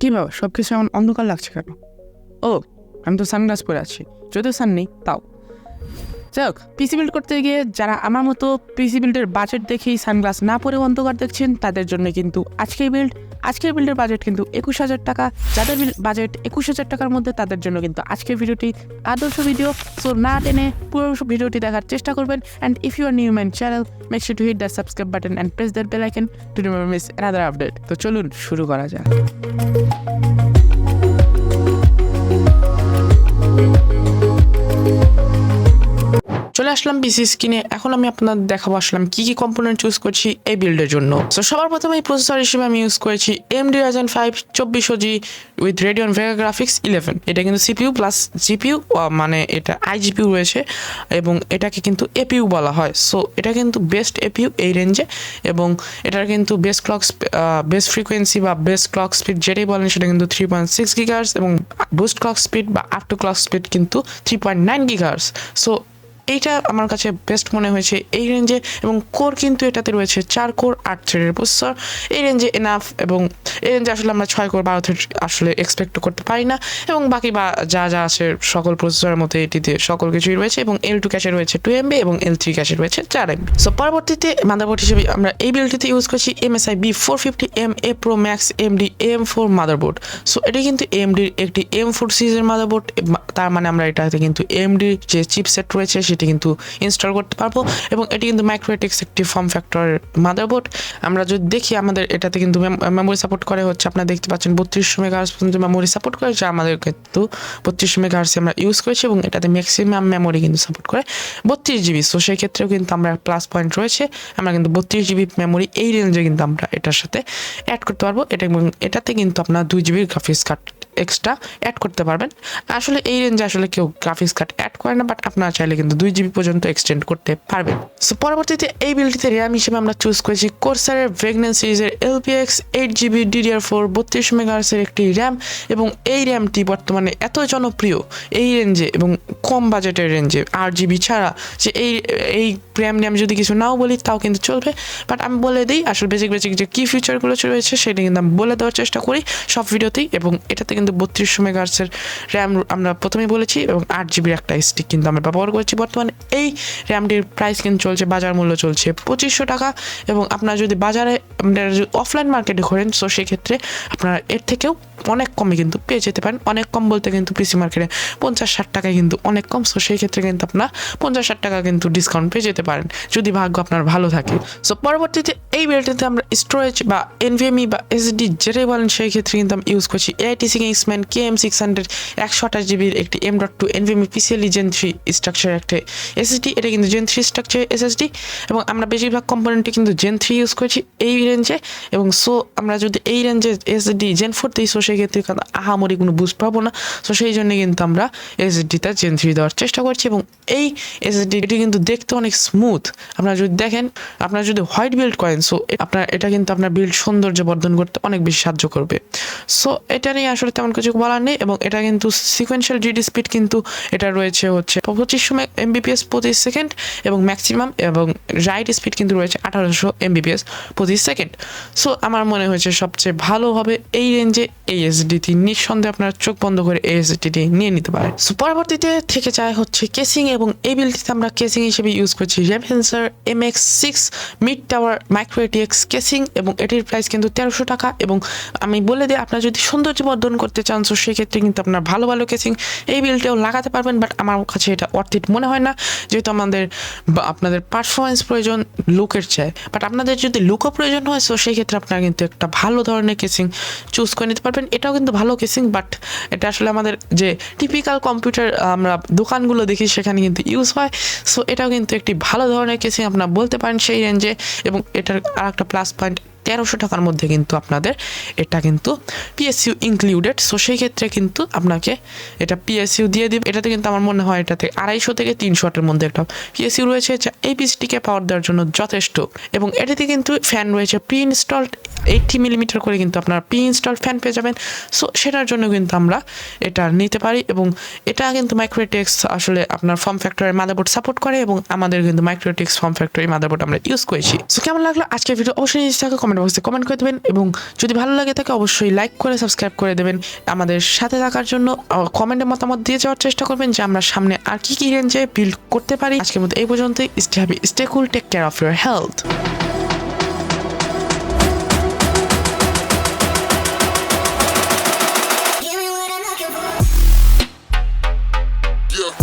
কী বাবা সব কিছু এমন অন্ধকার লাগছে কেন? ও আমি তো সানগ্লাস পরে আছি, যদিও সান নেই তাও। যাই হোক, পিসি বিল্ড করতে গিয়ে যারা আমার মতো পিসি বিল্ডের বাজেট দেখেই সানগ্লাস না পরে অন্ধকার দেখছেন তাদের জন্য কিন্তু আজকের বিল্ডের বাজেট কিন্তু 21,000 টাকা। যাদের বাজেট 21,000 টাকার মধ্যে তাদের জন্য কিন্তু আজকের ভিডিওটি আদর্শ ভিডিও। সো না টেনে পুরো ভিডিওটি দেখার চেষ্টা করবেন। And if you are new my channel, make sure to hit the subscribe button and press the bell icon to never miss another update. তো চলুন শুরু করা যাক। চলে আসলাম পিসি স্ক্রিনে। এখন আমি আপনাদের দেখাবো আসলাম কি কম্পোনেন্ট চুজ করছি এই বিল্ডের জন্য। সো সবার প্রথমে এই প্রসেসর হিসেবে আমি ইউজ করেছি AMD Ryzen 5 2400G with Radeon Vega Graphics 11। এটা কিন্তু CPU প্লাস GPU, মানে এটা iGPU রয়েছে এবং এটাকে কিন্তু APU বলা হয়। সো এটা কিন্তু বেস্ট APU এই রেঞ্জে এবং এটার কিন্তু বেস্ট ফ্রিকোয়েন্সি বা বেস্ট ক্লক স্পিড যেটাই বলেন সেটা কিন্তু 3.6 GHz এবং বুস্ট ক্লক স্পিড বা আপ টু ক্লক স্পিড কিন্তু 3.9 GHz। সো এইটা আমার কাছে বেস্ট মনে হয়েছে এই রেঞ্জে এবং কোর কিন্তু এটাতে রয়েছে 4 কোর 8 থ্রেডের প্রসেসর। এই রেঞ্জে এনাফ এবং এই রেঞ্জে আসলে আমরা 6 কোর 12 থ্রেড আসলে এক্সপেক্ট করতে পারি না এবং বাকি যা আছে সকল প্রসেসরের মধ্যে এটিতে সকল কিছুই রয়েছে এবং L2 ক্যাশে রয়েছে 2 MB এবং L3 ক্যাশে রয়েছে 4 MB। সো পরবর্তীতে মাদারবোর্ড হিসেবে আমরা এই বিল্ডটিতে ইউজ করছি MSI B450MA Pro Max AMD AM4 motherboard. So এটি কিন্তু AMD একটি AM4 সিরিজের মাদারবোর্ড, তার মানে আমরা এটাতে কিন্তু AMD যে চিপসেট রয়েছে সেটি কিন্তু ইনস্টল করতে পারবো এবং এটি কিন্তু মাইক্রোটিক্স একটি ফর্ম ফ্যাক্টরের মাদারবোর্ড। আমরা যদি দেখি আমাদের এটাতে কিন্তু মেমোরি সাপোর্ট করে হচ্ছে, আপনারা দেখতে পাচ্ছেন 3200 মেগাহার্টজ পর্যন্ত মেমোরি সাপোর্ট করে, যা আমাদের কিন্তু 3200 মেগাহার্টজ আমরা ইউজ করেছি এবং এটাতে ম্যাক্সিমাম মেমোরি কিন্তু সাপোর্ট করে 32GB। সো সেই ক্ষেত্রেও কিন্তু আমরা প্লাস পয়েন্ট রয়েছে, আমরা কিন্তু 32GB মেমোরি এই রেঞ্জে কিন্তু আমরা এটার সাথে অ্যাড করতে পারবো। এবং এটাতে কিন্তু আপনার 2GB graphics card extra add করতে পারবেন। আসলে এই রেঞ্জে আসলে কেউ গ্রাফিক্স কার্ড অ্যাড করে না, বাট আপনারা চাইলে কিন্তু 2GB পর্যন্ত এক্সটেন্ড করতে পারবেন। সো পরবর্তীতে এই বিল্ডটিতে র্যাম হিসেবে আমরা চুজ করেছি কোরসারের ভেগনেন সিরিজের LPX 8GB DDR4 32 মেগাহার্টজের একটি র্যাম এবং এই র্যামটি বর্তমানে এত জনপ্রিয় এই রেঞ্জে এবং কম বাজেটের রেঞ্জে 8GB ছাড়া, যে এই র্যাম যদি কিছু নাও বলি তাও কিন্তু চলবে, বাট আমি বলে দিই আসলে বেসিক যে কি ফিচারগুলো রয়েছে সেটা কিন্তু আমি বলে দেওয়ার চেষ্টা করি সব ভিডিওতেই। এবং এটাতে কিন্তু 3200 মেগাহার্টজের র্যাম আমরা প্রথমেই বলেছি এবং 8GB একটা স্টিক কিন্তু আমরা ব্যবহার করছি। বর্তমানে এই র্যামটির প্রাইস কিন্তু চলছে, বাজার মূল্য চলছে 2500 টাকা এবং আপনারা যদি বাজারে অফলাইন মার্কেটে ঘোরেন সো সেক্ষেত্রে আপনারা এর থেকেও অনেক কমে কিন্তু পেয়ে যেতে পারেন। অনেক কম বলতে কিন্তু পিসি মার্কেটে 50-60 টাকায় কিন্তু অনেক কম। সো সেই ক্ষেত্রে কিন্তু আপনার 50-60 টাকা কিন্তু ডিসকাউন্ট পেয়ে যেতে পারেন যদি ভাগ্য আপনার ভালো থাকে। সো পরবর্তীতে এই বিল্ডটিতে আমরা স্টোরেজ বা NVMe বা SSD যেটাই বলেন সেই ক্ষেত্রে কিন্তু আমি ইউজ করছি AITC Kingsman KM600 128GB একটি M.2 NVMe PCIe Gen 3 structure একটা SSD। এটা কিন্তু Gen 3 স্ট্রাকচার SSD এবং আমরা বেশিরভাগ কম্পোনেন্টে কিন্তু Gen 3 ইউজ করছি এই রেঞ্জে। এবং সো আমরা যদি এই রেঞ্জে SSD Gen 4 দিই সো সেক্ষেত্রে আহামরি কোনো বুস্ট পাবো না। সো সেই জন্য কিন্তু আমরা SSDটা Gen 3 দেওয়ার চেষ্টা করছি এবং এই SSD এটি কিন্তু দেখতে অনেক স্মুথ। আপনারা যদি দেখেন, আপনারা যদি হোয়াইট বিল্ড করেন সো আপনার এটা কিন্তু আপনার বিল্ড সৌন্দর্য বর্ধন করতে অনেক বেশি সাহায্য করবে। সো এটা নিয়ে আসলে তেমন কিছু বলার নেই এবং এটা কিন্তু সিকোয়েন্সিয়াল GD স্পিড কিন্তু এটা রয়েছে হচ্ছে 2500 Mbps প্রতি সেকেন্ড এবং ম্যাক্সিমাম এবং রাইট স্পিড কিন্তু রয়েছে 1800 Mbps প্রতি সেকেন্ড। সো আমার মনে হয়েছে সবচেয়ে ভালো হবে এই রেঞ্জে এই SSDটি, নিঃসন্দেহে আপনার চোখ বন্ধ করে এই SSDটি নিয়ে নিতে পারেন। সো পরবর্তীতে থেকে যায় হচ্ছে কেসিং এবং এই বিল্ডটিতে আমরা কেসিং হিসেবে ইউজ করছি রেভেন্সার MX6 mid tower micro ATX casing এবং এটির প্রাইস কিন্তু 1300 টাকা। এবং আমি বলে দিই আপনার যদি সৌন্দর্য বর্ধন করতে চান সো সেক্ষেত্রে কিন্তু আপনার ভালো কেসিং এই বিল্ডেও লাগাতে পারবেন, বাট আমার কাছে এটা অর্থিত মনে হয় না, যেহেতু আপনাদের পারফরমেন্স প্রয়োজন লুকের চাই। বাট আপনাদের যদি লুকও প্রয়োজন হয় সো সেই ক্ষেত্রে আপনারা কিন্তু একটা ভালো ধরনের কেসিং চুজ করে নিতে পারবেন। এটাও কিন্তু ভালো কেসিং, বাট এটা আসলে আমাদের যে টিপিক্যাল কম্পিউটার আমরা দোকানগুলো দেখি সেখানে কিন্তু ইউজ হয়। সো এটাও কিন্তু একটি ভালো ধরনের কেসিং আপনারা বলতে পারেন সেই রেঞ্জে। এবং এটার আর একটা প্লাস পয়েন্ট 1300 টাকার মধ্যে কিন্তু আপনাদের এটা কিন্তু PSU ইনক্লুডেড। সো সেই ক্ষেত্রে কিন্তু আপনাকে এটা PSU দিয়ে দিবে। এটাতে কিন্তু আমার মনে হয় এটাতে 250 থেকে 300 ওয়াটের মধ্যে একটা PSU রয়েছে যা এই পিসিটিকে পাওয়ার দেওয়ার জন্য যথেষ্ট। এবং এটাতে কিন্তু ফ্যান রয়েছে প্রি ইনস্টলড 80mm করে কিন্তু আপনার প্রি ইনস্টলড ফ্যান পেয়ে যাবেন। সো সেটার জন্য কিন্তু আমরা এটা নিতে পারি এবং এটা কিন্তু মাইক্রোটেক্স আসলে আপনার ফর্ম ফ্যাক্টরের মাদারবোর্ড সাপোর্ট করে এবং আমাদের কিন্তু মাইক্রোটেক্স ফর্ম ফ্যাক্টরি মাদারবোর্ড আমরা ইউজ করেছি। সো কেমন লাগলো আজকের ভিডিও অবশ্যই নিচে কমেন্ট বক্সে কমেন্ট করে দেবেন এবং যদি ভালো লাগে থাকে অবশ্যই লাইক করে সাবস্ক্রাইব করে দেবেন আমাদের সাথে থাকার জন্য। কমেন্টে মতামত দিয়ে যাওয়ার চেষ্টা করবেন যে আমরা সামনে আর কি রেঞ্জে বিল্ড করতে পারি। আজকের মতো এই পর্যন্তই। Stay happy, stay cool, take care of your health.